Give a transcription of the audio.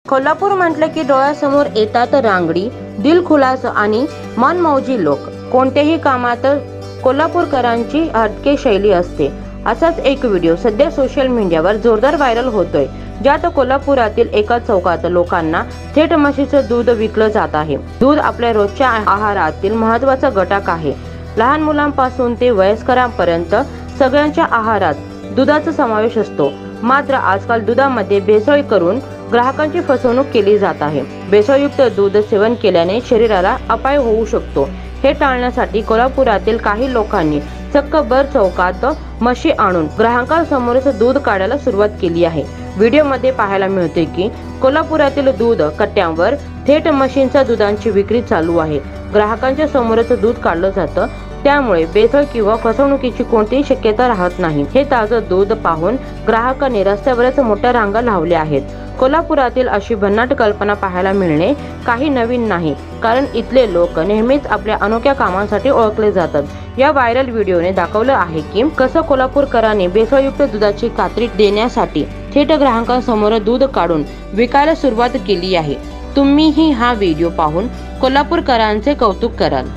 कोल्हापूर म्हटलं की डोळ्यासमोर येतात रांगडी, दिलखुलास आणि मनमौजी लोक. कोणत्याही कामात कोल्हापूरकरांची हटके शैली असते. असाच एक व्हिडिओ सध्या सोशल मीडियावर जोरदार व्हायरल होतोय, ज्यात कोल्हापुरातील एका चौकात लोकांना थेट म्हशीचं दूध विकलं जात आहे. दूध आपल्या रोजच्या आहारातील महत्त्वाचा घटक आहे. लहान मुलांपासून ते वयस्करांपर्यंत सगळ्यांच्या आहारात दुधाचा समावेश असतो. मात्र आजकाल दुधामध्ये भेसळ करून ग्राहकांची फसवणूक केली जात आहे. भेसळयुक्त दूध सेवन केल्याने शरीराला अपाय होऊ शकतो. हे टाळण्यासाठी कोल्हापुरातील काही लोकांनी चक्क भर चौकात म्हशी आणून ग्राहकांसमोरच दूध काढायला सुरुवात केली आहे. व्हिडिओमध्ये पाहायला मिळते की कोल्हापुरातील दूध कट्ट्यांवर थेट म्हशींच्या दुधाची विक्री चालू आहे. ग्राहकांच्या समोरच दूध काढलं जातं, त्यामुळे भेसळ किंवा फसवणुकीची कोणतीही शक्यता राहत नाही. हे ताजं दूध पाहून ग्राहकांनी रस्त्यावरच मोठ्या रांगा लावल्या आहेत. कोल्हापुरातील अशी भन्नाट कल्पना पाहायला मिळणे काही नवीन नाही, कारण इथले लोक नेहमीच आपल्या अनोख्या कामांसाठी ओळखले जातात. या व्हायरल व्हिडिओने दाखवलं आहे की कसं कोल्हापूरकरांनी भेसळयुक्त दुधाची खात्री देण्यासाठी थेट ग्राहकांसमोर दूध काढून विकायला सुरुवात केली आहे. तुम्हीही हा व्हिडिओ पाहून कोल्हापूरकरांचे कौतुक कराल.